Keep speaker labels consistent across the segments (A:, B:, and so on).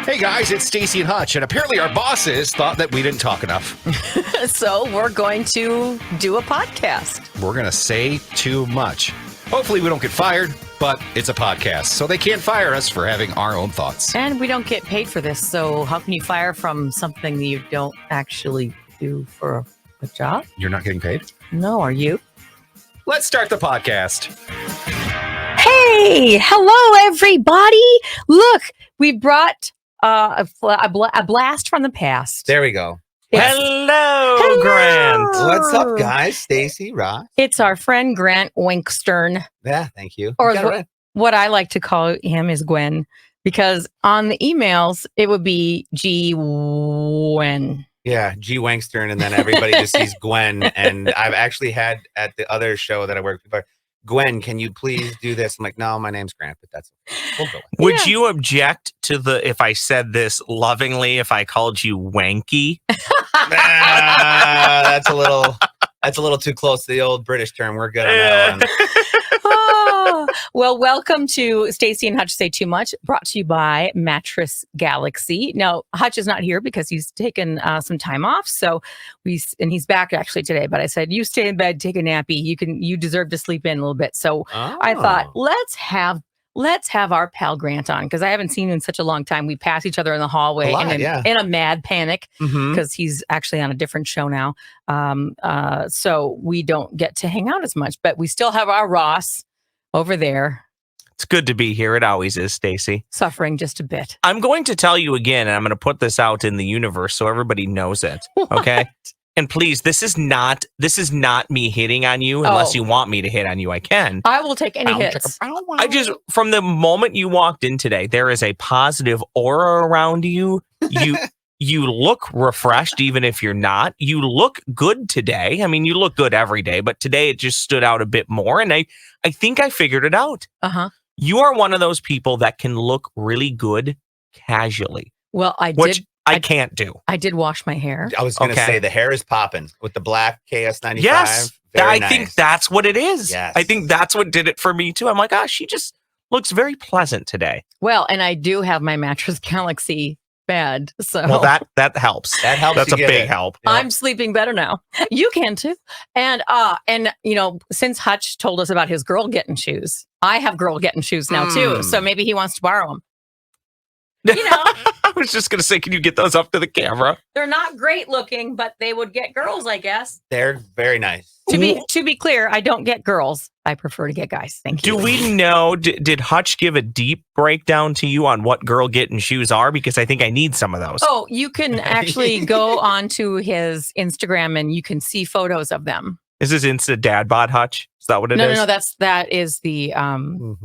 A: Hey guys, it's Staci and Hutch, and apparently our bosses thought that we didn't talk enough.
B: So we're going to do a podcast.
A: We're going to say too much. Hopefully we don't get fired, but it's a podcast, so they can't fire us for having our own thoughts.
B: And we don't get paid for this, so how can you fire from something that you don't actually do for a job?
A: You're not getting paid?
B: No, are you?
A: Let's start the podcast.
B: Hey, hello everybody. Look, we brought a blast from the past.
C: There we go.
D: Hello, Grant.
C: What's up, guys? Stacy, Ross.
B: It's our friend Grant Winkstern,
C: Yeah, thank you.
B: or
C: You got it right.
B: what I like to call him is Gwen, because on the emails it would be G Gwen.
C: Yeah, G. Wankstern, and then everybody just sees Gwen. And I've actually had at the other show that I worked with, Gwen, can you please do this? I'm like, no, my name's Grant, but that's we'll go with it.
D: Would you object to if I said this lovingly, if I called you wanky?
C: That's a little too close to the old British term. We're good on that one.
B: Oh, well, welcome to Staci and Hutch Say Too Much, brought to you by Mattress Galaxy. Now, Hutch is not here because he's taken some time off, and he's back actually today. But I said, you stay in bed, take a nappy. You deserve to sleep in a little bit. So I thought, let's have our pal Grant on, because I haven't seen him in such a long time. We pass each other in the hallway in a mad panic because he's actually on a different show now. So we don't get to hang out as much, but we still have our Ross over there.
D: It's good to be here. It always is, Stacy.
B: Suffering just a bit.
D: I'm going to tell you again, and I'm going to put this out in the universe so everybody knows it. Okay. And please, this is not me hitting on you unless you want me to hit on you. I can.
B: I will take any hits.
D: From the moment you walked in today, there is a positive aura around you. You look refreshed, even if you're not. You look good today. I mean, you look good every day, but today it just stood out a bit more. And I think I figured it out. You are one of those people that can look really good casually.
B: Well,
D: I can't do.
B: I did wash my hair.
C: I was going to say the hair is popping with the black KS95.
D: Yes,
C: Very
D: I
C: nice.
D: think that's what it is.
C: Yes.
D: I think that's what did it for me too. I'm like, she just looks very pleasant today.
B: Well, and I do have my Mattress Galaxy bed. So
D: Well, that helps.
C: That helps.
D: That's
C: you
D: a
C: get
D: big
C: it.
D: help.
B: I'm sleeping better now. You can too. And since Hutch told us about his girl getting shoes, I have girl getting shoes now too. So maybe he wants to borrow them.
D: I was just going to say, can you get those up to the camera?
B: They're not great looking, but they would get girls, I guess.
C: They're very nice.
B: To be clear, I don't get girls. I prefer to get guys. Thank you.
D: Do we know, did Hutch give a deep breakdown to you on what girl getting shoes are? Because I think I need some of those.
B: Oh, you can actually go onto his Instagram and you can see photos of them.
D: Is this Insta Dad Bod, Hutch? Is that what it is?
B: No, that is the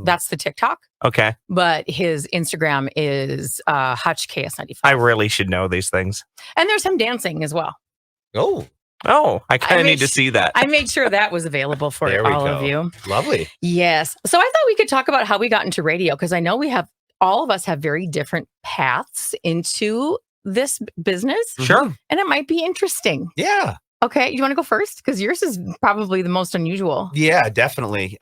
B: that's the TikTok.
D: Okay.
B: But his Instagram is Hutch KS95.
D: I really should know these things.
B: And there's him dancing as well.
C: Oh,
D: I kind of need to see that.
B: I made sure that was available for
C: there we
B: all
C: go.
B: of you.
C: Lovely.
B: Yes. So I thought we could talk about how we got into radio, because I know all of us have very different paths into this business.
D: Sure.
B: And it might be interesting.
C: Yeah.
B: Okay. You want to go first? Because yours is probably the most unusual.
C: Yeah, definitely.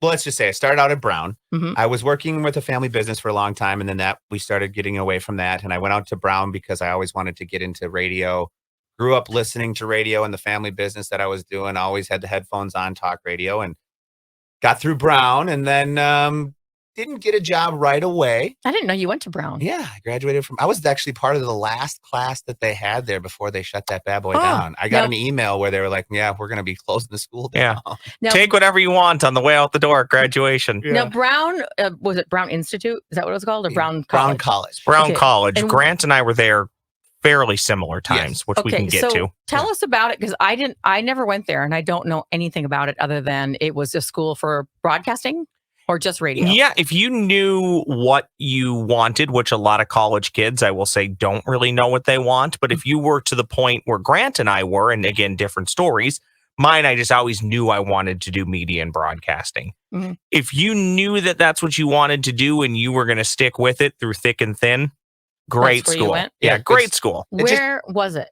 C: Let's just say I started out at Brown. I was working with a family business for a long time, and then we started getting away from that. And I went out to Brown because I always wanted to get into radio. Grew up listening to radio in the family business that I was doing. Always had the headphones on, talk radio, and got through Brown, and then didn't get a job right away.
B: I didn't know you went to Brown.
C: Yeah, I graduated I was actually part of the last class that they had there before they shut that bad boy down. I got an email where they were like, yeah, we're going to be closing the school down.
D: Yeah.
B: Now,
D: take whatever you want on the way out the door at graduation.
C: Yeah.
B: Now, Brown, was it Brown Institute? Is that what it was called? Or Brown College?
C: Brown College.
D: Brown
B: Okay.
D: College.
B: And-
D: Grant and I were there fairly similar times, which we can get to.
B: Tell us about it, because I never went there and I don't know anything about it other than it was a school for broadcasting or just radio.
D: Yeah, if you knew what you wanted, which a lot of college kids, I will say, don't really know what they want. But if you were to the point where Grant and I were, and again, different stories, mine, I just always knew I wanted to do media and broadcasting. If you knew that that's what you wanted to do and you were going to stick with it through thick and thin, great
B: That's where you
D: school.
B: went?
D: Yeah, great school.
B: Where was it?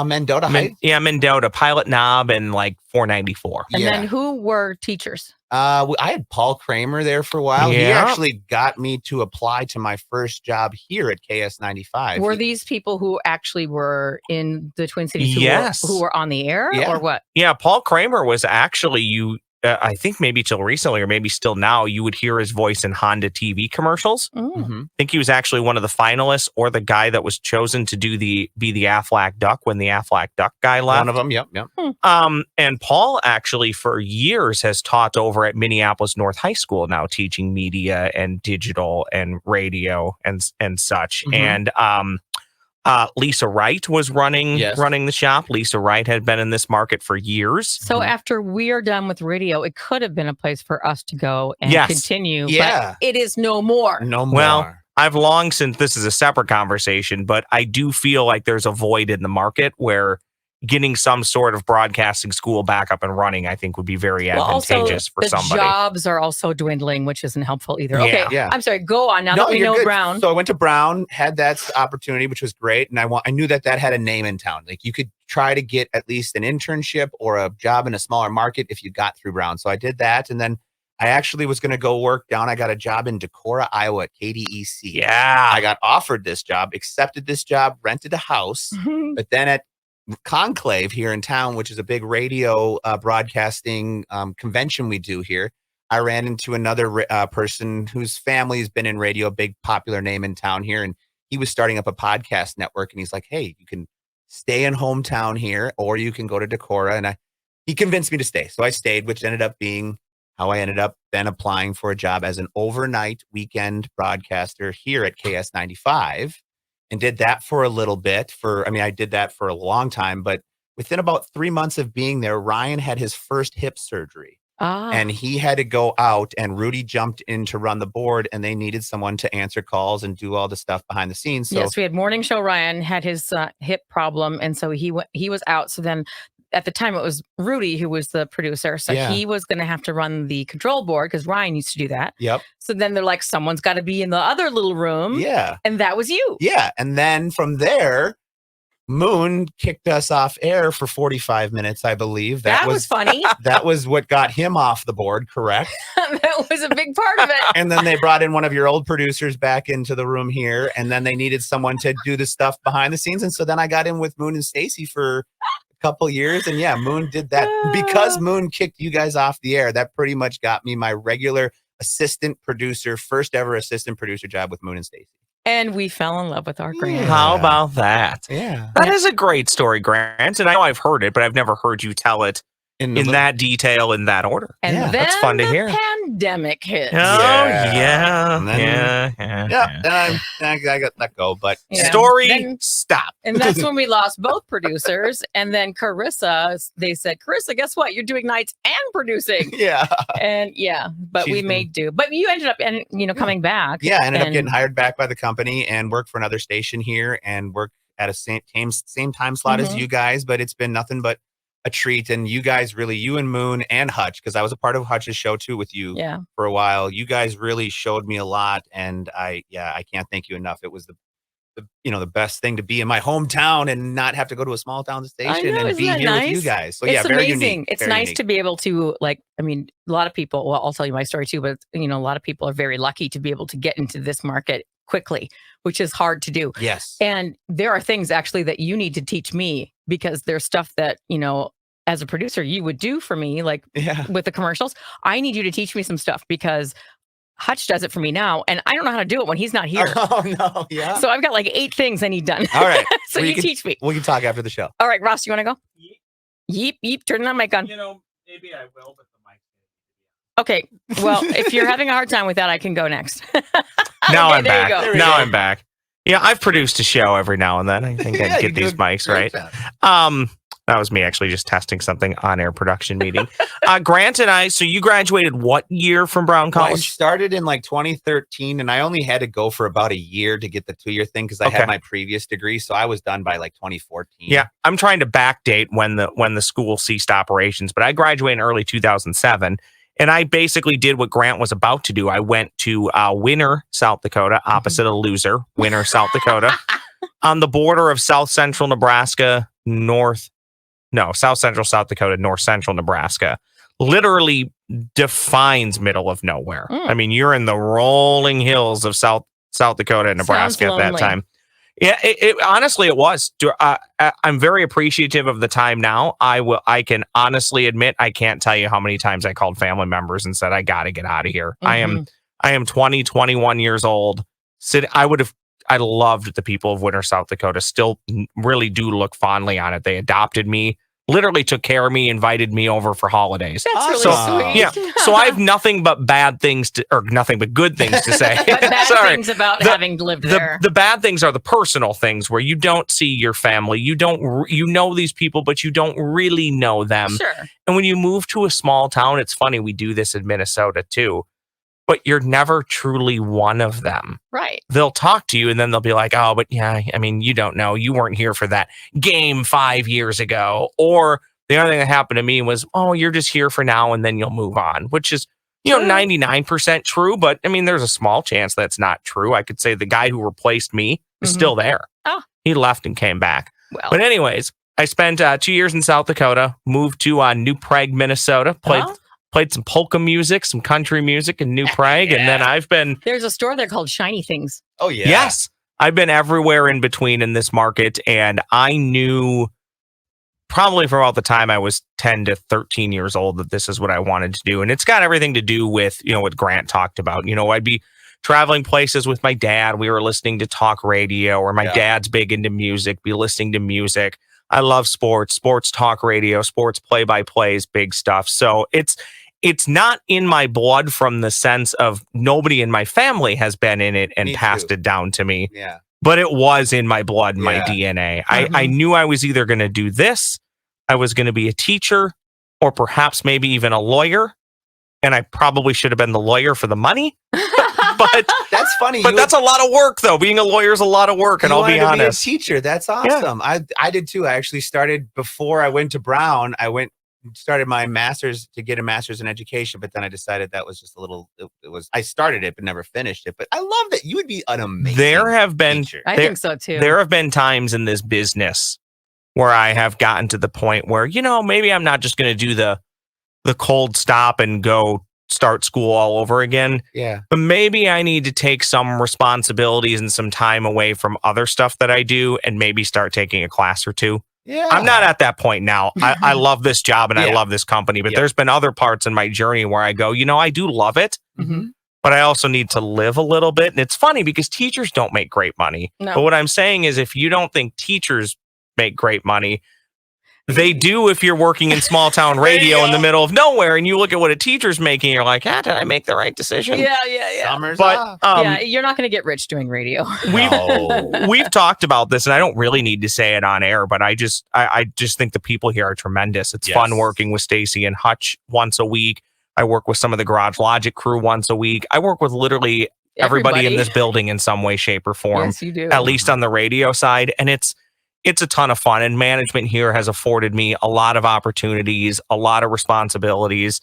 C: Mendota Heights.
D: Mendota, Pilot Knob, and like 494.
B: And then who were teachers?
C: I had Paul Kramer there for a while. He
D: Yeah.
C: actually got me to apply to my first job here at KS95.
B: Were these people who actually were in the Twin Cities
D: Yes.
B: who were on the air
C: Yeah.
B: or what?
D: Yeah, Paul Kramer was actually I think maybe till recently or maybe still now, you would hear his voice in Honda TV commercials.
B: Mm.
C: Mhm.
D: I think he was actually one of the finalists or the guy that was chosen to be the Aflac Duck when the Aflac Duck guy left.
C: One of them. Yep.
D: And Paul actually for years has taught over at Minneapolis North High School now, teaching media and digital and radio and such.
C: Mhm.
D: And Lisa Wright was running the shop. Lisa Wright had been in this market for years.
B: So after we are done with radio, it could have been a place for us to go and
D: Yes.
B: continue.
C: Yeah.
B: But it is no more.
C: No more.
D: Well, I've long since this is a separate conversation, but I do feel like there's a void in the market where getting some sort of broadcasting school back up and running, I think would be very advantageous for
B: the
D: somebody.
B: jobs are also dwindling, which isn't helpful either.
D: Yeah.
B: Okay,
C: Yeah.
B: I'm sorry. Go on. Now that we
C: you're
B: know
C: good.
B: Brown.
C: So I went to Brown, had that opportunity, which was great, and I knew that had a name in town. Like you could try to get at least an internship or a job in a smaller market if you got through Brown. So I did that, and then I actually was going to go work down. I got a job in Decorah, Iowa at KDEC.
D: Yeah.
C: I got offered this job, accepted this job, rented a house, but then at Conclave here in town, which is a big radio broadcasting convention we do here, I ran into another person whose family has been in radio, a big popular name in town here, and he was starting up a podcast network, and he's like, hey, you can stay in hometown here or you can go to Decorah, and he convinced me to stay. So I stayed, which ended up being how I ended up then applying for a job as an overnight weekend broadcaster here at KS95. And did that for a little bit I did that for a long time, but within about 3 months of being there, Ryan had his first hip surgery and he had to go out, and Rudy jumped in to run the board, and they needed someone to answer calls and do all the stuff behind the scenes. So
B: yes, we had morning show. Ryan had his hip problem, and so he was out. So then at the time it was Rudy who was the producer. So
C: Yeah.
B: he was going to have to run the control board because Ryan used to do that.
C: Yep.
B: So then they're like, someone's got to be in the other little room.
C: Yeah.
B: And that was you.
C: Yeah. And then from there, Moon kicked us off air for 45 minutes, I believe.
B: That was funny.
C: That was what got him off the board, correct?
B: That was a big part of it.
C: And then they brought in one of your old producers back into the room here, and then they needed someone to do the stuff behind the scenes. And so then I got in with Moon and Staci for a couple years, and yeah, Moon did that. Because Moon kicked you guys off the air, that pretty much got me my regular assistant producer, first ever assistant producer job with Moon and Staci.
B: And we fell in love with our Grant.
D: How about that?
C: Yeah.
D: That is a great story, Grant. And I know I've heard it, but I've never heard you tell it in that detail, in that order.
B: And
C: Yeah,
B: then
D: that's fun to
B: the
D: hear.
B: pandemic hit.
D: Oh,
C: Yeah.
D: yeah.
C: And then-
D: Yeah.
C: Then I got let go, but
B: Yeah.
D: Story,
B: Then-
D: stop.
B: And that's when we lost both producers. And then Carissa, they said, Carissa, guess what? You're doing nights and producing.
C: yeah.
B: And yeah, but
C: She's
B: we
C: been-
B: made do. But you ended up, coming back.
C: Yeah, I ended up
B: And-
C: getting hired back by the company and worked for another station here and worked at a same time slot as
B: Mhm.
C: you guys, but it's been nothing but a treat. And you guys really, you and Moon and Hutch, because I was a part of Hutch's show too with you
B: Yeah.
C: for a while. You guys really showed me a lot, and I can't thank you enough. It was the best thing to be in my hometown and not have to go to a small town station
B: know,
C: and
B: isn't
C: be
B: that
C: here with you
B: nice?
C: guys. So
B: It's
C: yeah, very
B: amazing.
C: unique.
B: It's
C: very
B: nice
C: unique.
B: to be able to, a lot of people, well, I'll tell you my story too, but a lot of people are very lucky to be able to get into this market quickly, which is hard to do.
C: Yes.
B: And there are things actually that you need to teach me, because there's stuff that, as a producer, you would do for me, like
C: Yeah.
B: with the commercials. I need you to teach me some stuff, because Hutch does it for me now, and I don't know how to do it when he's not here.
C: Oh no. Yeah.
B: So I've got like 8 things I need done.
C: All right.
B: So
C: Well,
B: you
C: can-
B: teach me.
C: We can talk after the show.
B: All right, Ross, you want to go? Yeep, yeep. Turn that mic on.
D: Maybe I will, but the mic.
B: Okay. Well, if you're having a hard time with that, I can go next.
D: Now
B: Okay,
D: I'm
B: there you
D: back.
B: go.
C: There we
D: Now
C: go.
D: I'm back. Yeah, I've produced a show every now and then. I think
C: Yeah,
D: I'd
C: you
D: get
C: do
D: these
C: a
D: mics
C: great
D: right.
C: job.
D: That was me actually just testing something on air production meeting. Grant and I, so you graduated what year from Brown
C: Well, I
D: College?
C: started in 2013, and I only had to go for about a year to get the 2-year thing because I
D: Okay.
C: had my previous degree. So I was done by 2014.
D: Yeah, I'm trying to backdate when the school ceased operations, but I graduated in early 2007, and I basically did what Grant was about to do. I went to Winner, South Dakota, opposite of Loser, Winner, South Dakota, on the border of South Central Nebraska, South Central South Dakota, North Central Nebraska. literally defines middle of nowhere. I mean, you're in the rolling hills of South Dakota and Nebraska at that time. Yeah, honestly, it was. I'm very appreciative of the time now. I can honestly admit, I can't tell you how many times I called family members and said, I got to get out of here. I am 20, 21 years old. I loved the people of Winter, South Dakota. Still really do look fondly on it. They adopted me, literally took care of me, invited me over for holidays.
B: That's really sweet.
D: Yeah. So I have nothing but good things to say.
B: But bad things about having lived there.
D: The bad things are the personal things where you don't see your family. You know these people, but you don't really know them.
B: Sure.
D: And when you move to a small town, it's funny, we do this in Minnesota too, but you're never truly one of them.
B: Right.
D: They'll talk to you and then they'll be like, oh, but yeah, I mean, you don't know. You weren't here for that game 5 years ago. Or the other thing that happened to me was, oh, you're just here for now and then you'll move on, which is, 99% true. But I mean, there's a small chance that's not true. I could say the guy who replaced me is still there.
B: Oh.
D: He left and came back.
B: Well.
D: But anyways, I spent 2 years in South Dakota, moved to New Prague, Minnesota, played some polka music, some country music in New Prague. And then
B: There's a store there called Shiny Things.
C: Oh, yeah.
D: Yes. I've been everywhere in between in this market. And I knew probably from about the time I was 10 to 13 years old that this is what I wanted to do. And it's got everything to do with, what Grant talked about. I'd be traveling places with my dad. We were listening to talk radio, or my dad's big into music, be listening to music. I love sports talk radio, sports play-by-plays, big stuff. So it's not in my blood from the sense of nobody in my family has been in it and passed it down to me.
C: Yeah.
D: But it was in my blood, my DNA. I knew I was either going to do this, I was going to be a teacher, or perhaps maybe even a lawyer. And I probably should have been the lawyer for the money. But
C: that's funny.
D: But that's a lot of work, though. Being a lawyer is a lot of work, and I'll be honest.
C: Be a teacher. That's awesome. Yeah. I did too. I actually started before I went to Brown. Started my master's to get a master's in education, but then I decided that was just a little. I started it but never finished it. But I love that. You would be an amazing. Teacher.
B: I think so too.
D: There have been times in this business where I have gotten to the point where maybe I'm not just going to do the cold stop and go start school all over again.
C: Yeah.
D: But maybe I need to take some responsibilities and some time away from other stuff that I do and maybe start taking a class or two.
C: Yeah.
D: I'm not at that point now. I love this job and I love this company, but there's been other parts in my journey where I go, I do love it, but I also need to live a little bit. And it's funny because teachers don't make great money. No. But what I'm saying is if you don't think teachers make great money, they do if you're working in small town radio in the middle of nowhere and you look at what a teacher's making, you're like, did I make the right decision?
B: Yeah.
C: Summer's
D: but
C: off.
B: You're not going to get rich doing radio.
D: We've talked about this, and I don't really need to say it on air, but I just think the people here are tremendous. It's fun working with Staci and Hutch once a week. I work with some of the Garage Logic crew once a week. I work with literally everybody in this building in some way, shape, or form.
B: Yes, you do.
D: At least on the radio side, and it's a ton of fun, and management here has afforded me a lot of opportunities, a lot of responsibilities.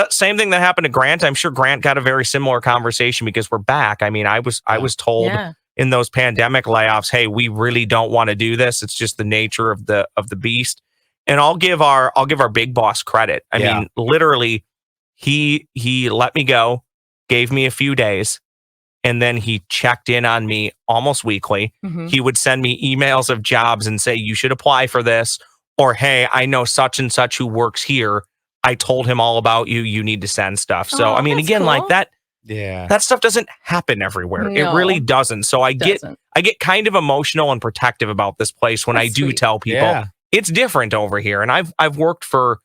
D: Same thing that happened to Grant. I'm sure Grant got a very similar conversation because we're back. I mean, I was told in those pandemic layoffs, hey, we really don't want to do this. It's just the nature of the beast. And I'll give our big boss credit. I mean, literally, he let me go, gave me a few days. And then he checked in on me almost weekly. He would send me emails of jobs and say, you should apply for this. Or, hey, I know such and such who works here. I told him all about you. You need to send stuff. So, I mean, again, cool. Like that. Yeah. That stuff doesn't happen everywhere. No, it really doesn't. So I get kind of emotional and protective about this place when I do tell people it's different over here. And I've worked for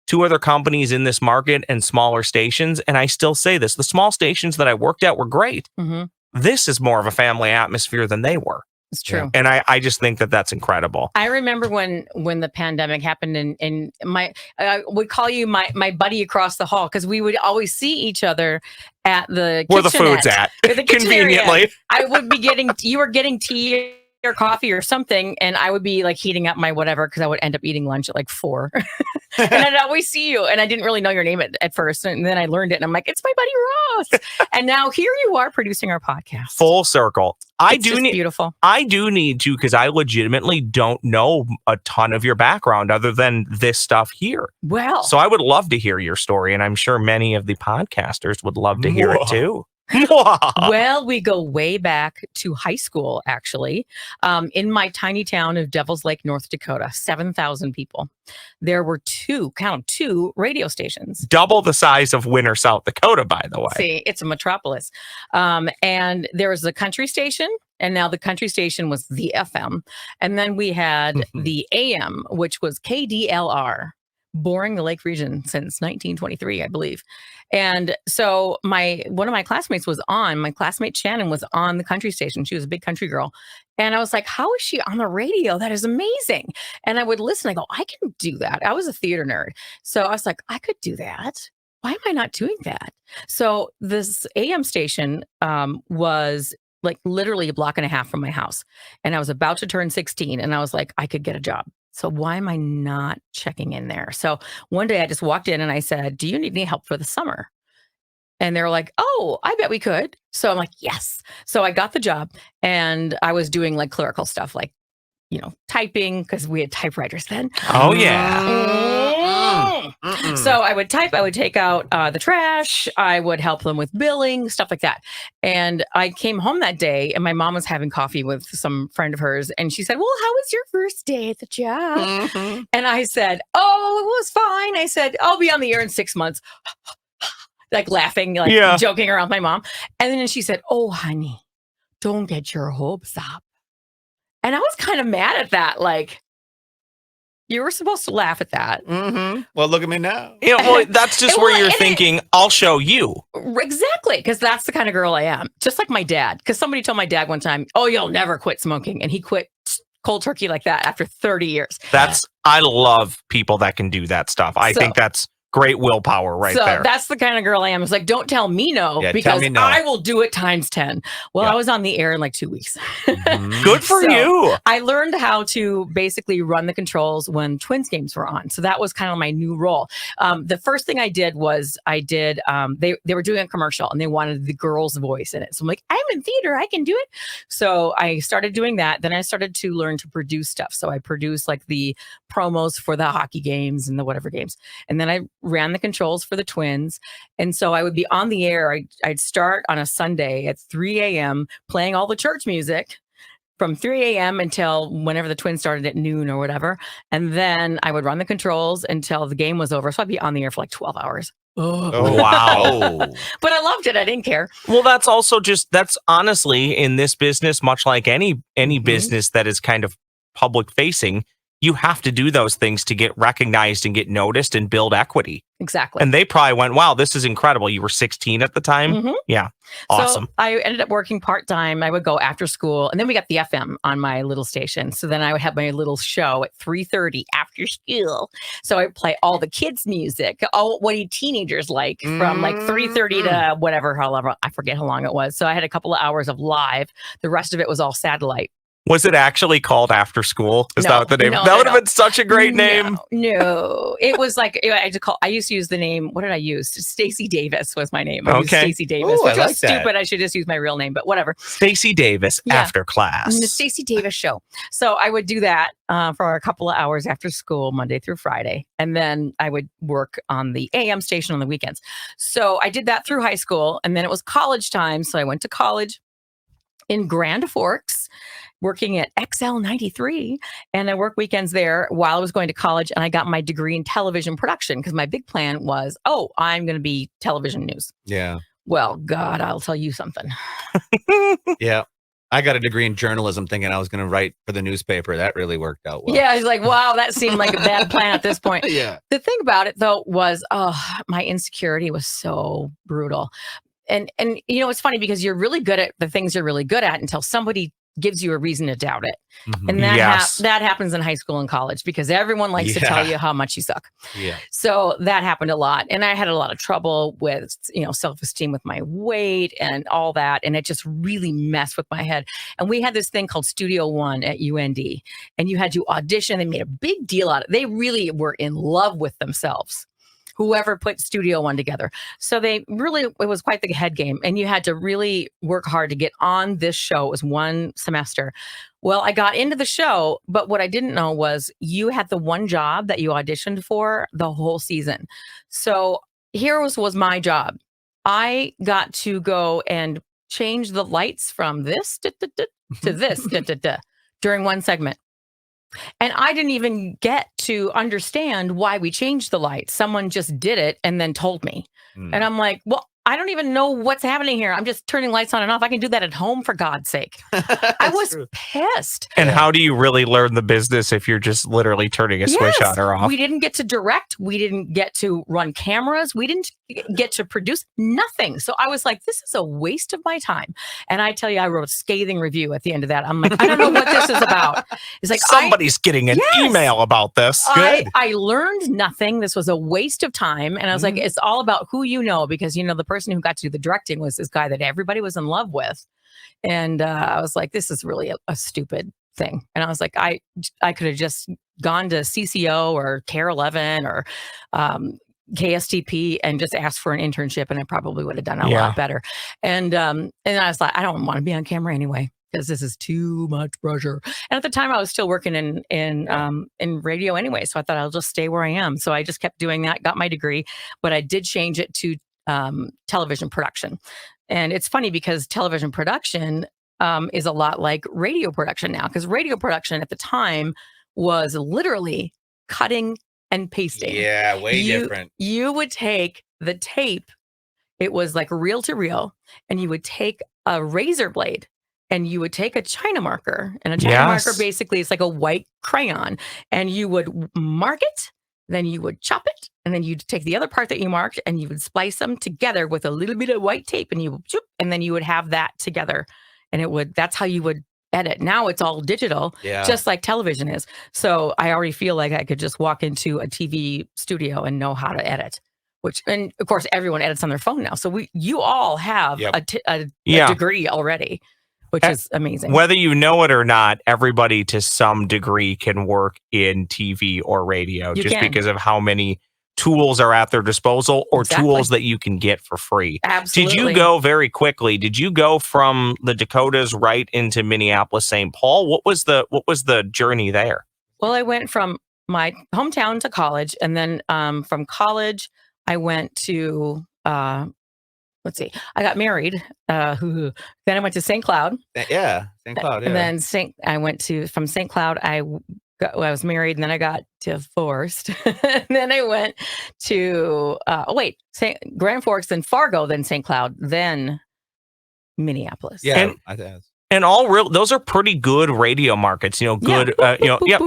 D: 2 other companies in this market and smaller stations. And I still say this, the small stations that I worked at were great. This is more of a family atmosphere than they were.
B: It's true.
D: And I just think that that's incredible.
B: I remember when the pandemic happened and my would call you my buddy across the hall because we would always see each other at the
D: where the food's at. Conveniently.
B: I would be you were getting tea or coffee or something, and I would be like heating up my whatever because I would end up eating lunch at like 4. and I'd always see you. And I didn't really know your name at first. And then I learned it. And I'm like, it's my buddy Ross. And now here you are producing our podcast.
D: Full circle.
B: Beautiful.
D: I do need to, because I legitimately don't know a ton of your background other than this stuff here.
B: Well,
D: so I would love to hear your story, and I'm sure many of the podcasters would love to hear it too.
B: Well, we go way back to high school, actually. In my tiny town of Devil's Lake, North Dakota, 7,000 people. There were two radio stations.
D: Double the size of Winter, South Dakota, by the way.
B: See, it's a metropolis. And there was a country station, and now the country station was the FM. And then we had the AM, which was KDLR. Boring the Lake region since 1923, I believe. And so one of my classmates my classmate Shannon was on the country station. She was a big country girl. And I was like, how is she on the radio? That is amazing. And I would listen. I go, I can do that. I was a theater nerd. So I was like, I could do that. Why am I not doing that? So this AM station was like literally a block and a half from my house. And I was about to turn 16. And I was like, I could get a job. So why am I not checking in there? So one day I just walked in and I said, do you need any help for the summer? And they were like, oh, I bet we could. So I'm like, yes. So I got the job and I was doing like clerical stuff, like, typing, because we had typewriters then.
D: Oh, yeah.
B: So I would type, I would take out the trash, I would help them with billing, stuff like that. And I came home that day and my mom was having coffee with some friend of hers. And she said, well, how was your first day at the job? And I said, oh, it was fine. I said, I'll be on the air in 6 months. Like laughing, like joking around with my mom. And then she said, oh, honey, don't get your hopes up. And I was kind of mad at that. Like, you were supposed to laugh at that.
C: Well, look at me now.
D: Yeah, well, that's just where you're thinking, I'll show you.
B: Exactly, because that's the kind of girl I am. Just like my dad. Because somebody told my dad one time, oh, you'll never quit smoking. And he quit cold turkey like that after 30 years.
D: I love people that can do that stuff. I think that's great willpower there.
B: So that's the kind of girl I am. It's like, don't tell me no, because I will do it times 10. Well, I was on the air in like 2 weeks.
D: Good for you.
B: I learned how to basically run the controls when Twins games were on. So that was kind of my new role. The first thing I did was they were doing a commercial and they wanted the girl's voice in it. So I'm like, I'm in theater, I can do it. So I started doing that. Then I started to learn to produce stuff. So I produced like the promos for the hockey games and the whatever games. And then I ran the controls for the Twins. And so I would be on the air. I'd start on a Sunday at 3 a.m. playing all the church music from 3 a.m. until whenever the Twins started at noon or whatever. And then I would run the controls until the game was over. So I'd be on the air for like 12 hours.
D: Oh, wow.
B: But I loved it. I didn't care.
D: Well, that's honestly in this business, much like any business that is kind of public facing, you have to do those things to get recognized and get noticed and build equity.
B: Exactly.
D: And they probably went, wow, this is incredible. You were 16 at the time? Yeah. Awesome.
B: So I ended up working part-time. I would go after school. And then we got the FM on my little station. So then I would have my little show at 3:30 after school. So I would play all the kids' music, what teenagers like from like 3:30 to whatever, however, I forget how long it was. So I had a couple of hours of live. The rest of it was all satellite.
D: Was it actually called After School? Is that what the name? That would have been such a great name.
B: No, it was like I used to use the name. What did I use? Staci Davis was my name. I used
D: Okay.
B: Staci Davis,
C: Ooh,
B: which
C: I
B: was
C: like that.
B: stupid. I should just use my real name, but whatever.
D: Staci Davis After Class.
B: The Staci Davis Show. So I would do that for a couple of hours after school, Monday through Friday, and then I would work on the AM station on the weekends. So I did that through high school, and then it was college time. So I went to college in Grand Forks, working at XL93, and I worked weekends there while I was going to college, and I got my degree in television production because my big plan was, I'm going to be television news.
C: Yeah.
B: Well, God, I'll tell you something.
C: Yeah. I got a degree in journalism thinking I was going to write for the newspaper. That really worked out well.
B: Yeah, I was like, wow, that seemed like a bad plan at this point.
C: Yeah.
B: The thing about it, though, was my insecurity was so brutal. And it's funny because you're really good at the things you're really good at until somebody gives you a reason to doubt it.
C: Mhm.
B: And that
D: Yes.
B: that happens in high school and college because everyone likes to tell
C: Yeah.
B: you how much you suck.
C: Yeah.
B: So that happened a lot. And I had a lot of trouble with, self-esteem with my weight and all that. And it just really messed with my head. And we had this thing called Studio One at UND, and you had to audition. They made a big deal out of it. They really were in love with themselves, whoever put Studio One together. So it was quite the head game. And you had to really work hard to get on this show. It was one semester. Well, I got into the show, but what I didn't know was you had the one job that you auditioned for the whole season. So here was my job. I got to go and change the lights from this to this during one segment. And I didn't even get to understand why we changed the lights. Someone just did it and then told me. And I'm like, well, I don't even know what's happening here. I'm just turning lights on and off. I can do that at home, for God's sake. I was pissed.
D: And how do you really learn the business if you're just literally turning a switch on or off?
B: We didn't get to direct. We didn't get to run cameras. We didn't get to produce nothing. So I was like, this is a waste of my time. And I tell you, I wrote a scathing review at the end of that. I'm like, I don't know what this is about. It's like,
D: somebody's getting an email about this. Good.
B: I learned nothing. This was a waste of time. And I was like, it's all about who you know, because, the person who got to do the directing was this guy that everybody was in love with. And I was like, this is really a stupid thing. And I was like, I could have just gone to CCO or Care 11 or KSTP and just asked for an internship, and I probably would have done a lot better. And I was like, I don't want to be on camera anyway, because this is too much pressure. And at the time, I was still working in radio anyway, so I thought I'll just stay where I am. So I just kept doing that, got my degree, but I did change it to television production. And it's funny because television production is a lot like radio production now, because radio production at the time was literally cutting and pasting.
C: Yeah, way different.
B: You would take the tape, it was like reel to reel, and you would take a razor blade and you would take a China marker, and a China marker basically is like a white crayon, and you would mark it, then you would chop it, and then you'd take the other part that you marked and you would splice them together with a little bit of white tape, and then you would have that together, and that's how you would edit. Now it's all digital, just like television is. So I already feel like I could just walk into a TV studio and know how to edit. And of course, everyone edits on their phone now. So you all have a degree already, which is amazing.
D: Whether you know it or not, everybody to some degree can work in TV or radio because of how many tools are at their disposal, or tools that you can get for free.
B: Absolutely.
D: Did you go very quickly? Did you go from the Dakotas right into Minneapolis, St. Paul? What was the journey there?
B: Well, I went from my hometown to college, and then from college, I went to I got married. Then I went to St. Cloud.
C: Yeah, St. Cloud.
B: And then from St. Cloud, I was married, and then I got divorced. And then I went to Grand Forks, then Fargo, then St. Cloud, then Minneapolis.
C: Yeah,
D: and those are pretty good radio markets. Good.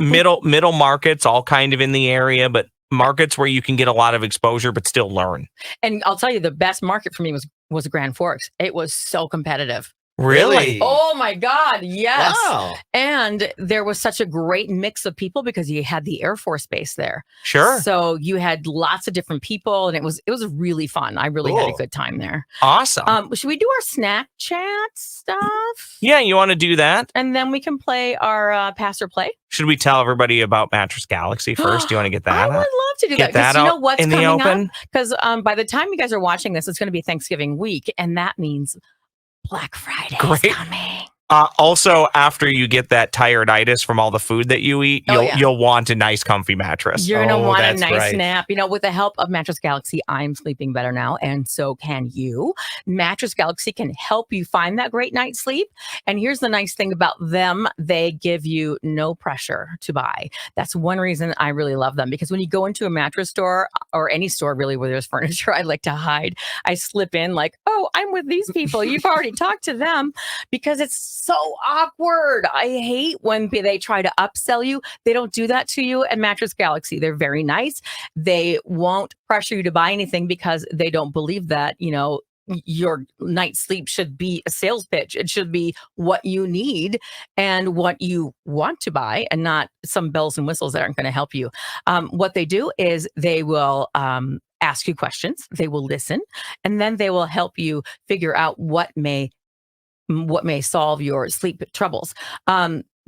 D: Middle markets, all kind of in the area, but markets where you can get a lot of exposure but still learn.
B: And I'll tell you, the best market for me was Grand Forks. It was so competitive.
D: Really?
B: Oh my God, yes.
C: Wow.
B: And there was such a great mix of people because you had the Air Force Base there.
D: Sure.
B: So you had lots of different people, and it was really fun. I really had a good time there.
D: Awesome.
B: Should we do our snack chat stuff?
D: Yeah, you want to do that?
B: And then we can play our pass or play.
D: Should we tell everybody about Mattress Galaxy first? Do you want to get that
B: I would love to do that. Because you know what's coming up? Because by the time you guys are watching this, it's going to be Thanksgiving week, and that means Black Friday is coming.
D: Also, after you get that tired-itis from all the food that you eat, you'll want a nice, comfy mattress.
B: You're going to want a nice nap. With the help of Mattress Galaxy, I'm sleeping better now, and so can you. Mattress Galaxy can help you find that great night's sleep. And here's the nice thing about them. They give you no pressure to buy. That's one reason I really love them, because when you go into a mattress store, or any store really where there's furniture, I like to hide. I slip in like, oh, I'm with these people. You've already talked to them, because it's so awkward. I hate when they try to upsell you. They don't do that to you at Mattress Galaxy. They're very nice. They won't pressure you to buy anything because they don't believe that, your night's sleep should be a sales pitch. It should be what you need and what you want to buy, and not some bells and whistles that aren't going to help you. What they do is they will ask you questions, they will listen, and then they will help you figure out what may solve your sleep troubles.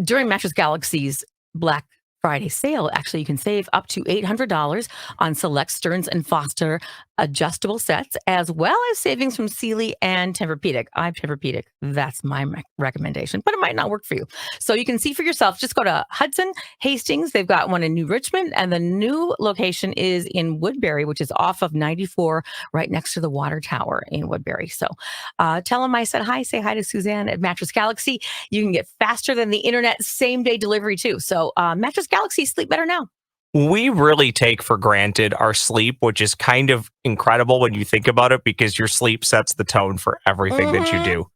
B: During Mattress Galaxy's Black Friday sale, actually, you can save up to $800 on select Stearns & Foster adjustable sets, as well as savings from Sealy and Tempur-Pedic. I have Tempur-Pedic. That's my recommendation, but it might not work for you. So you can see for yourself. Just go to Hudson, Hastings. They've got one in New Richmond, and the new location is in Woodbury, which is off of 94, right next to the water tower in Woodbury. So tell them I said hi. Say hi to Suzanne at Mattress Galaxy. You can get faster than the internet, same-day delivery, too. So Mattress Galaxy, sleep better now.
D: We really take for granted our sleep, which is kind of incredible when you think about it, because your sleep sets the tone for everything that you do.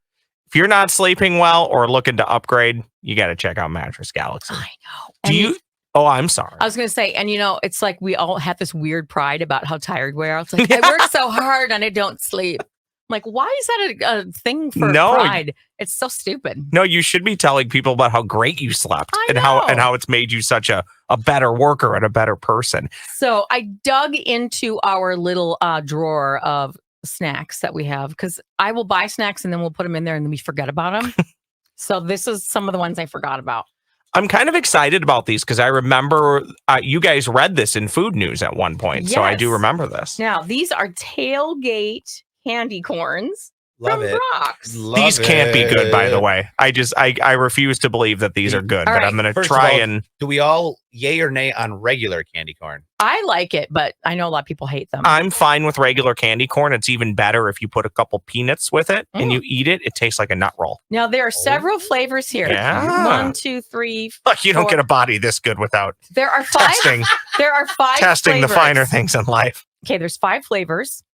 D: If you're not sleeping well or looking to upgrade, you got to check out Mattress Galaxy.
B: I know.
D: Do you? Oh, I'm sorry.
B: I was going to say, and it's like we all have this weird pride about how tired we are. It's like, I work so hard and I don't sleep. I'm like, why is that a thing for pride? It's so stupid.
D: No, you should be telling people about how great you slept and how it's made you such a better worker and a better person.
B: So I dug into our little drawer of snacks that we have, because I will buy snacks and then we'll put them in there and then we forget about them. So this is some of the ones I forgot about.
D: I'm kind of excited about these because I remember you guys read this in Food News at one point. Yes. So I do remember this.
B: Now, these are tailgate candy corns.
C: Love
B: from
C: it.
B: Brach's.
D: These can't be good, by the way. I refuse to believe that these are good, but I'm going to try and...
C: Do we all yay or nay on regular candy corn?
B: I like it, but I know a lot of people hate them.
D: I'm fine with regular candy corn. It's even better if you put a couple peanuts with it and you eat it. It tastes like a nut roll.
B: Now, there are several flavors here.
D: Yeah.
B: 1, 2, 3,
D: Look, you don't get a body this good without
B: there are 5. There are 5
D: testing
B: flavors.
D: the finer things in life.
B: Okay, there's 5 flavors.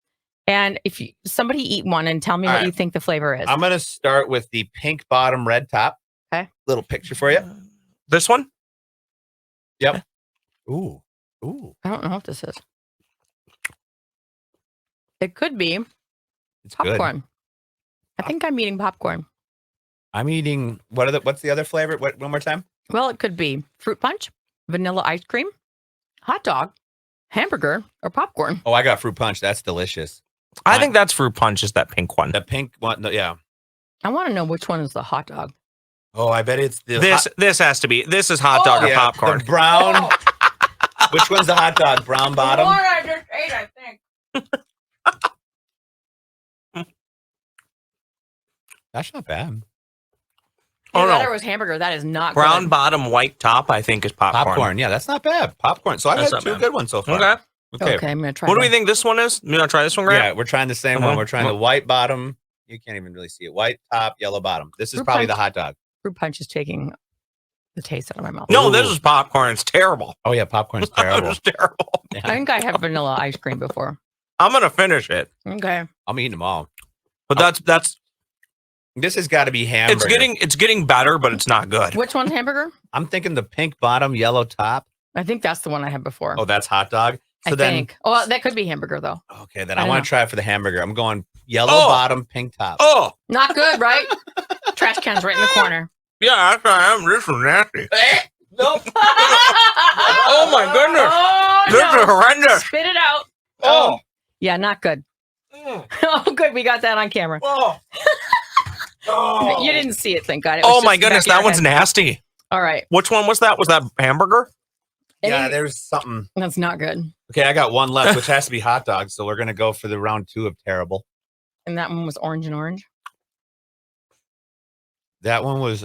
B: And if somebody eat one and tell me what you think the flavor is.
C: I'm going to start with the pink bottom, red top.
B: Okay.
C: Little picture for you.
D: This one?
C: Yep. Ooh. Ooh.
B: I don't know what this is. It could be
C: It's
B: popcorn.
C: good.
B: I think I'm eating popcorn.
C: I'm eating, what's the other flavor? One more time?
B: Well, it could be fruit punch, vanilla ice cream, hot dog, hamburger, or popcorn.
C: Oh, I got fruit punch. That's delicious.
D: I think that's fruit punch, is that pink one.
C: The pink one, no, yeah.
B: I want to know which one is the hot dog.
C: Oh, I bet it's the
D: this has to be. This is hot dog or popcorn.
C: The brown. Which one's the hot dog? Brown bottom?
B: The one I just ate, I think.
C: That's not bad.
B: Oh, no. It was hamburger. That is not
D: brown
B: good.
D: bottom, white top, I think is popcorn.
C: Popcorn, yeah, that's not bad. Popcorn. So I've had 2 good ones so far.
D: Okay,
B: I'm going to try
D: What do we think this one is? You want to try this one, Grant?
C: Yeah, we're trying the same one. We're trying the white bottom. You can't even really see it. White top, yellow bottom. This is probably the hot dog.
B: Fruit punch is taking the taste out of my mouth.
D: No, this is popcorn. It's terrible.
C: Oh, yeah, popcorn's terrible.
D: It's terrible.
C: Yeah.
B: I think I had vanilla ice cream before.
D: I'm going to finish it.
B: Okay.
C: I'm eating them all.
D: But that's
C: this has got to be hamburger.
D: It's getting better, but it's not good.
B: Which one's hamburger?
C: I'm thinking the pink bottom, yellow top.
B: I think that's the one I had before.
C: Oh, that's hot dog. So
B: I think. Oh, that could be hamburger though.
C: Okay, then I want to try it for the hamburger. I'm going yellow bottom, pink top.
D: Oh,
B: not good, right? Trash can's right in the corner.
D: Yeah, that's I am. This is nasty.
C: Nope.
D: Oh my goodness.
B: Oh,
D: This is horrendous.
B: Spit it out.
D: Oh.
B: Yeah, not good. Oh, good. We got that on camera.
D: Oh. Oh.
B: You didn't see it, thank God.
D: Oh my goodness, that one's nasty.
B: All right.
D: Which one was that? Was that hamburger?
C: Yeah, there's something.
B: That's not good.
C: Okay, I got one left, which has to be hot dog. So we're gonna go for the round 2 of terrible.
B: And that one was orange and orange.
C: That one was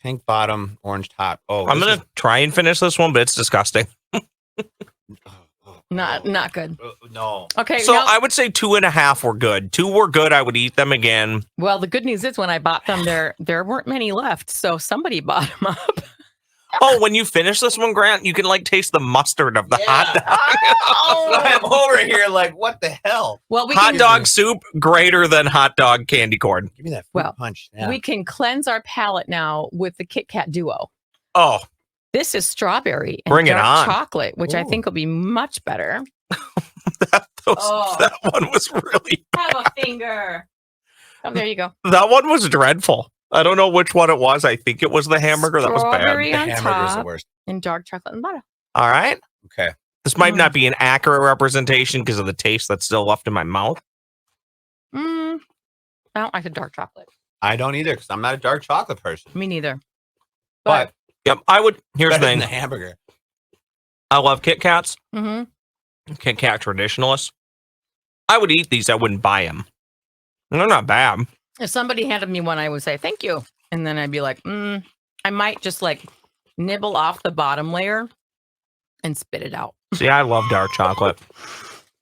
C: pink bottom, orange top. Oh,
D: I'm gonna try and finish this one, but it's disgusting.
B: Not good.
C: No.
B: Okay.
D: So I would say 2.5 were good. 2 were good. I would eat them again.
B: Well, the good news is when I bought them, there weren't many left. So somebody bought them up.
D: Oh, when you finish this one, Grant, you can like taste the mustard of the hot dog.
C: I'm over here like, what the hell?
B: Well,
D: hot dog soup greater than hot dog candy corn.
C: Give me that fruit punch. Yeah.
B: We can cleanse our palate now with the Kit Kat Duo.
D: Oh,
B: this is strawberry and
D: Bring it
B: dark
D: on.
B: chocolate, which I think will be much better.
D: That one was really
B: Have a finger. Oh, there you go.
D: That one was dreadful. I don't know which one it was. I think it was the hamburger. That was bad.
B: Strawberry
C: The
B: on
C: hamburger is the
B: top
C: worst.
B: and dark chocolate and butter.
D: All right.
C: Okay.
D: This might not be an accurate representation because of the taste that's still left in my mouth.
B: I don't like the dark chocolate.
C: I don't either because I'm not a dark chocolate person.
B: Me neither.
C: But
D: Yep, I would. Here's the
C: better
D: thing.
C: than the hamburger.
D: I love Kit Kats.
B: Mm-hmm.
D: Kit Kat traditionalists. I would eat these. I wouldn't buy them. They're not bad.
B: If somebody handed me one, I would say thank you, and then I'd be like, I might just like nibble off the bottom layer and spit it out.
D: See, I love dark chocolate.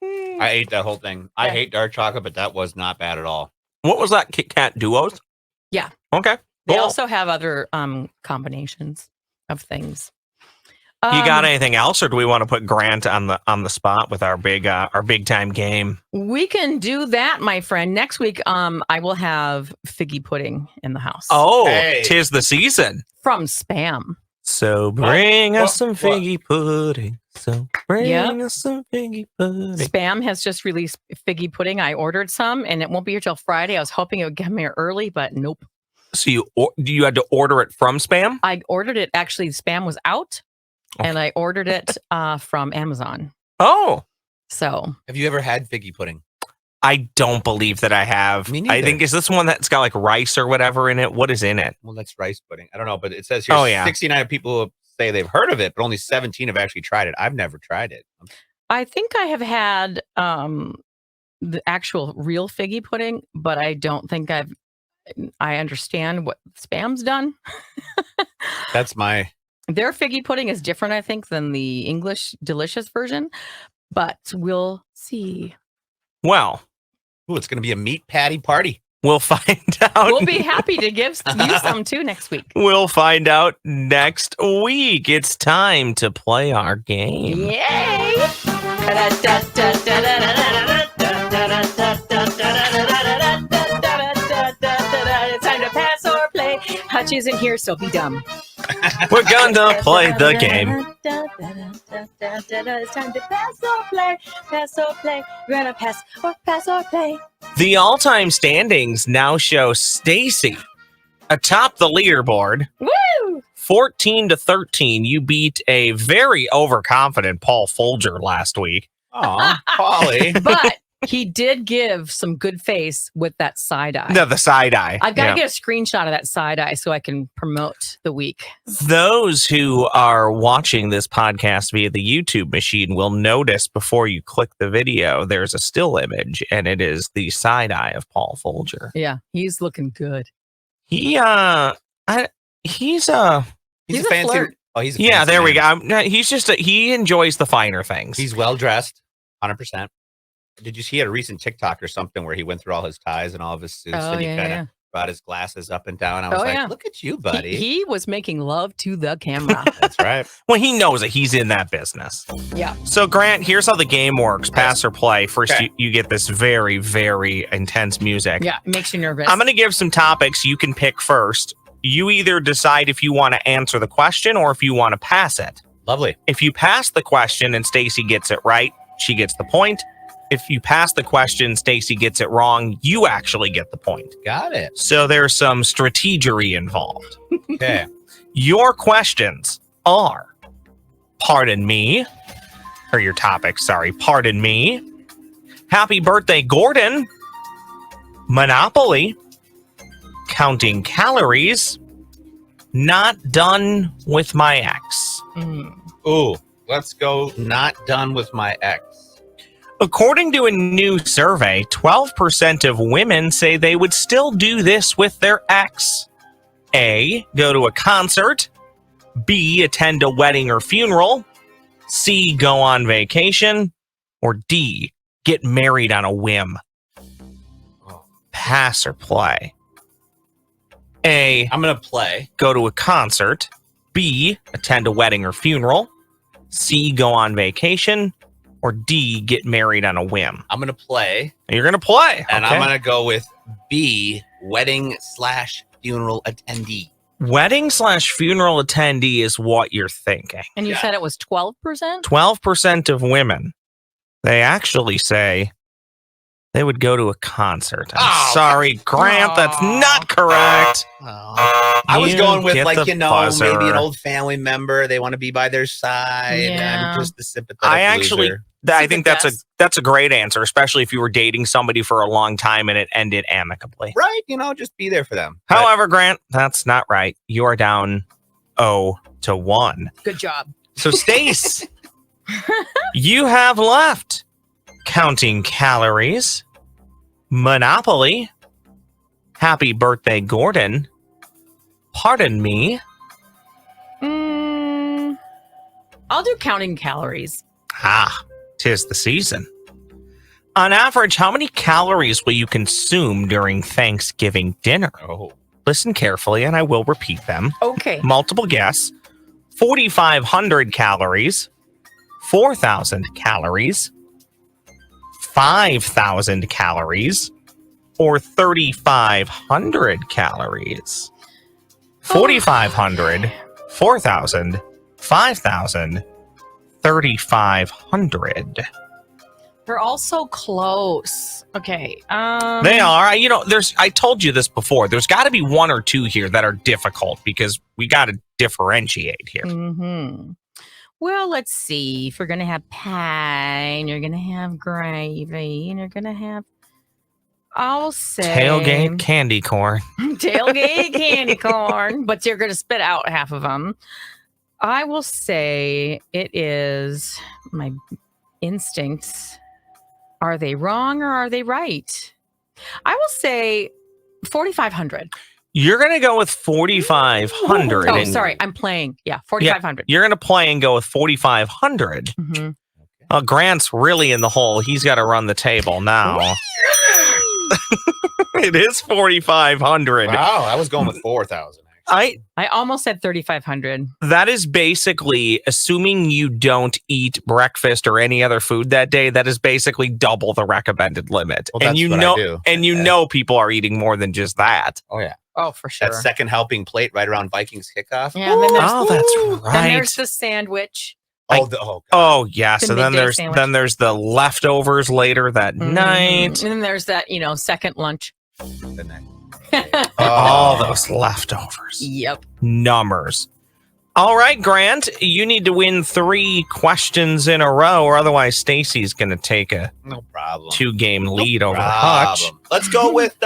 C: I ate that whole thing. I hate dark chocolate, but that was not bad at all.
D: What was that? Kit Kat Duos?
B: Yeah.
D: Okay.
B: They
D: Cool.
B: also have other combinations of things.
D: You got anything else, or do we want to put Grant on the spot with our big time game?
B: We can do that, my friend. Next week, I will have figgy pudding in the house.
D: Oh,
C: Hey.
D: 'tis the season.
B: From Spam.
D: So bring us some
C: What?
D: figgy pudding. So bring
B: Yep.
D: us some figgy pudding.
B: Spam has just released figgy pudding. I ordered some, and it won't be here till Friday. I was hoping it would get me early, but nope.
D: So you had to order it from Spam?
B: I ordered it. Actually, Spam was out, and I ordered it from Amazon.
D: Oh,
B: So
C: Have you ever had figgy pudding?
D: I don't believe that I have.
C: Me
D: I
C: neither.
D: think is this one that's got like rice or whatever in it? What is in it?
C: Well, that's rice pudding. I don't know, but it says here
D: Oh, yeah.
C: 69 people say they've heard of it, but only 17 have actually tried it. I've never tried it.
B: I think I have had the actual real figgy pudding, but I don't think I understand what Spam's done.
C: That's my.
B: Their figgy pudding is different, I think, than the English delicious version, but we'll see.
D: Well,
C: Ooh, it's going to be a meat patty party.
D: we'll find out.
B: We'll be happy to give you some too next week.
D: We'll find out next week. It's time to play our game.
B: Yay! It's time to pass or play. Hutch isn't here, so be dumb.
D: We're gonna play the game.
B: It's time to pass or play. Pass or play. We're gonna pass or play.
D: The all-time standings now show Staci atop the leaderboard.
B: Woo!
D: 14-13. You beat a very overconfident Paul Folger last week.
C: Oh, Polly.
B: But he did give some good face with that side eye.
D: No, the side eye.
B: I've got to
D: Yeah.
B: get a screenshot of that side eye so I can promote the week.
D: Those who are watching this podcast via the YouTube machine will notice before you click the video, there's a still image, and it is the side eye of Paul Folger.
B: Yeah, he's looking good.
D: He's
C: He's a
B: He's a
C: fancy.
B: flirt.
C: Oh, he's a
D: yeah,
C: fancy
D: there we
C: man.
D: go. He's just he enjoys the finer things.
C: He's well dressed, 100%. Did you see a recent TikTok or something where he went through all his ties and all of his suits and he kind of brought his glasses up and down? I was
B: Oh,
C: like,
B: yeah.
C: look at you, buddy.
B: He was making love to the camera.
C: That's right.
D: Well, he knows that he's in that business.
B: Yeah.
D: So, Grant, here's how the game works: pass or play. First,
C: Okay.
D: you get this very, very intense music.
B: Yeah, it makes you nervous.
D: I'm going to give some topics. You can pick first. You either decide if you want to answer the question or if you want to pass it.
C: Lovely.
D: If you pass the question and Stacy gets it right, she gets the point. If you pass the question, Stacy gets it wrong, you actually get the point.
C: Got it.
D: So there's some strategery involved.
C: Okay.
D: Your questions are, pardon me, or your topic, sorry, pardon me, happy birthday, Gordon, Monopoly, counting calories, not done with my ex.
C: Ooh, let's go. Not done with my ex.
D: According to a new survey, 12% of women say they would still do this with their ex. A, go to a concert. B, attend a wedding or funeral. C, go on vacation. Or D, get married on a whim. Pass or play? A,
C: I'm going to play.
D: go to a concert. B, attend a wedding or funeral. C, go on vacation. Or D, get married on a whim.
C: I'm going to play.
D: You're going to play.
C: And
D: okay.
C: I'm going to go with B, wedding/funeral attendee.
D: Wedding/funeral attendee is what you're thinking.
B: And you
C: Yeah.
B: said it was 12%?
D: 12% of women They actually say they would go to a concert. I'm sorry, Grant, that's not correct.
C: I was
D: You
C: going with
D: get
C: like,
D: the
C: maybe an
D: buzzer.
C: old family member. They want to be by their side.
B: Yeah.
C: I'm just the sympathetic
D: I think that's a great answer, especially if you were dating somebody for a long time and it ended amicably.
C: Right. Just be there for them.
D: However, Grant, that's not right. You are down 0-1.
B: Good job.
D: So, Stace, you have left counting calories, Monopoly, Happy Birthday, Gordon, Pardon Me.
B: I'll do counting calories.
D: Ah, 'tis the season. On average, how many calories will you consume during Thanksgiving dinner?
C: Oh.
D: Listen carefully, and I will repeat them.
B: Okay.
D: Multiple guess. 4,500 calories, 4,000 calories, 5,000 calories, or 3,500 calories. 4,500, 4,000, 5,000, 3,500.
B: They're all so close. Okay.
D: They are. I told you this before. There's got to be one or two here that are difficult because we got to differentiate here.
B: Mm-hmm. Well, let's see. If we're going to have pie, and you're going to have gravy, and you're going to have, I'll say...
D: Tailgate candy corn.
B: Tailgate candy corn. But you're going to spit out half of them. I will say it is my instincts. Are they wrong or are they right? I will say 4,500.
D: You're going to go with 4,500.
B: Oh, sorry. I'm playing. Yeah, 4,500.
D: You're going to play and go with 4,500.
B: Mm-hmm.
D: Grant's really in the hole. He's got to run the table now. It is 4,500.
C: Wow, I was going with 4,000.
B: I almost said 3,500.
D: That is basically, assuming you don't eat breakfast or any other food that day, that is basically double the recommended limit.
C: Well,
D: and you know people are eating more than just that.
C: Oh, yeah.
B: Oh, for sure.
C: That second helping plate right around Vikings kickoff.
B: Yeah, and then
D: that's right.
B: Then there's the sandwich.
D: Oh yes,
B: The
D: and then
B: midday
D: there's the leftovers later that night.
B: And then there's that, second lunch.
C: The night.
D: All those leftovers.
B: Yep.
D: Numbers. All right, Grant, you need to win 3 questions in a row, or otherwise Stacy's going to take a
C: no problem
D: 2-game lead over Hutch.
C: Let's go with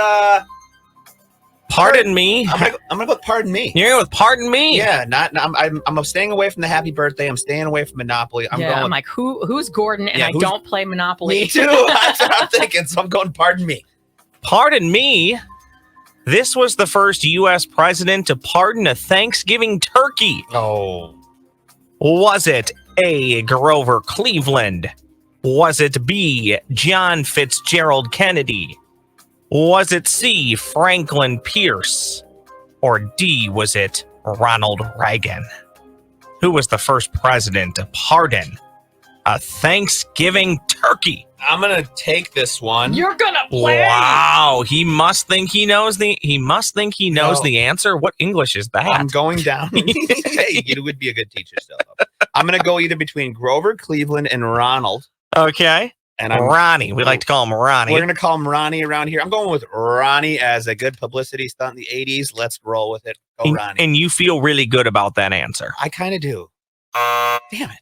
D: Pardon Me.
C: I'm gonna go with Pardon Me.
D: You're going with Pardon Me.
C: Yeah, I'm staying away from the Happy Birthday. I'm staying away from Monopoly.
B: I'm like, who's Gordon? And I don't play Monopoly.
C: Me too. That's what I'm thinking. So I'm going Pardon Me.
D: Pardon Me. This was the first U.S. president to pardon a Thanksgiving turkey.
C: Oh.
D: Was it A, Grover Cleveland? Was it B, John Fitzgerald Kennedy? Was it C, Franklin Pierce? Or D, was it Ronald Reagan? Who was the first president to pardon a Thanksgiving turkey?
C: I'm gonna take this one.
B: You're gonna play.
D: Wow, he must think he knows the answer. What English is that?
C: I'm going down. Hey, you would be a good teacher still. I'm gonna go either between Grover Cleveland and Ronald.
D: Okay.
C: And
D: Ronnie. We like to call him Ronnie.
C: We're gonna call him Ronnie around here. I'm going with Ronnie as a good publicity stunt in the 80s. Let's roll with it. Go Ronnie.
D: And you feel really good about that answer.
C: I kind of do. Damn it.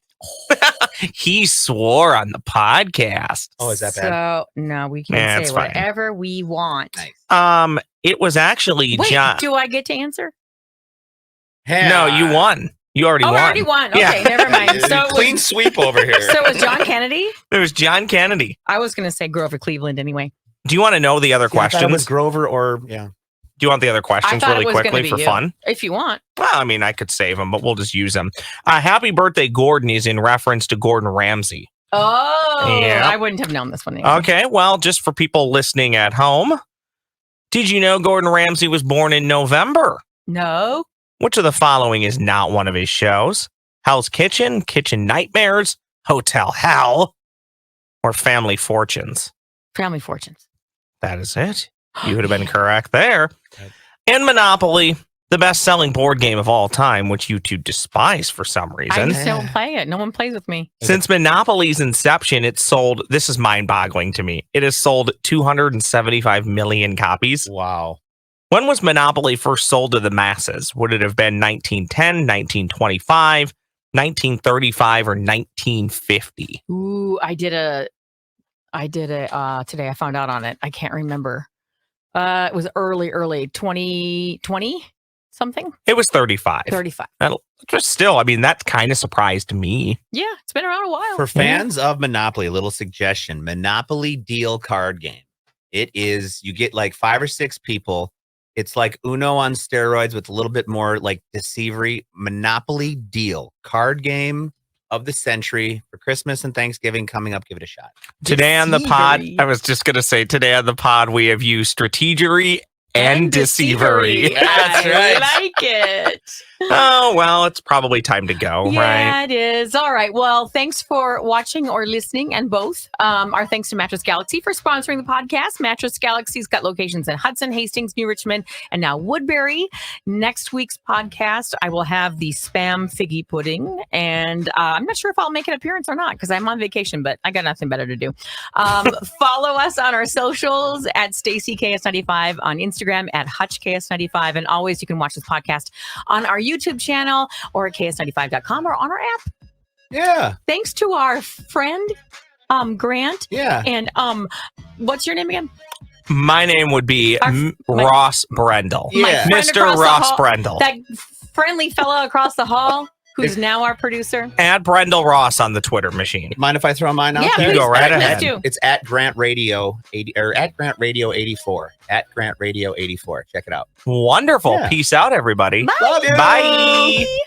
D: He swore on the podcast.
C: Oh, is that bad?
B: So no, we can say whatever we want.
C: Nice.
D: It was actually
B: Wait,
D: John.
B: do I get to answer?
D: No, you won. You already won.
B: I already won. Okay,
D: Yeah.
B: never mind. So
C: Clean sweep over here.
B: So it was John Kennedy?
D: It was John Kennedy.
B: I was going to say Grover Cleveland anyway.
D: Do you want to know the other
C: I
D: questions?
C: thought it was Grover or
D: Do you want the other questions really quickly for fun?
B: If you want.
D: Well, I mean, I could save them, but we'll just use them. Happy Birthday, Gordon is in reference to Gordon Ramsay.
B: Oh,
D: yeah.
B: I wouldn't have known this one. Anyway.
D: Okay, well, just for people listening at home, did you know Gordon Ramsay was born in November?
B: No.
D: Which of the following is not one of his shows? Hell's Kitchen, Kitchen Nightmares, Hotel Hell, or Family Fortunes?
B: Family Fortunes.
D: That is it. You would have been correct there. And Monopoly. the best-selling board game of all time, which you two despise for some
B: I
D: reason.
B: just don't play it. No one plays with me.
D: Since Monopoly's inception, it's sold, this is mind-boggling to me, it has sold 275 million copies.
C: Wow.
D: When was Monopoly first sold to the masses? Would it have been 1910, 1925, 1935, or 1950?
B: Ooh, I did a today. I found out on it. I can't remember. It was early 2020 something.
D: It was 35.
B: 35.
D: Just still, I mean, that kind of surprised me.
B: Yeah, it's been around a while.
C: For fans of Monopoly, a little suggestion: Monopoly deal card game. It is, you get like 5 or 6 people. It's like Uno on steroids with a little bit more like deceivery. Monopoly deal card game of the century for Christmas and Thanksgiving coming up. Give it a shot.
D: Today on the pod, I was just going to say, today on the pod, we have used strategery and deceivery.
C: That's right.
B: I like it.
D: Oh, well, it's probably time to go, right?
B: Yeah, it is. All right. Well, thanks for watching or listening, and both. Our thanks to Mattress Galaxy for sponsoring the podcast. Mattress Galaxy's got locations in Hudson, Hastings, New Richmond, and now Woodbury. Next week's podcast, I will have the spam figgy pudding, and I'm not sure if I'll make an appearance or not because I'm on vacation, but I got nothing better to do. Follow us on our socials at Staci KS95 on Instagram, at Hutch KS95, and always you can watch this podcast on our YouTube channel or at ks95.com or on our app.
C: Yeah.
B: Thanks to our friend Grant.
C: Yeah.
B: And what's your name again?
D: My name would be Ross Brendel.
C: Yeah.
D: Mr. Ross Brendel.
B: That friendly fellow across the hall who's now our producer.
D: Add Brendel Ross on the Twitter machine.
C: Mind if I throw mine out
B: Yeah,
C: there?
D: You go right
B: please
D: ahead.
B: do.
C: It's at Grant Radio 80 or at Grant Radio 84. At Grant Radio 84. Check it out.
D: Wonderful.
C: Yeah.
D: Peace out, everybody.
B: Bye.
C: Love you.
D: Bye.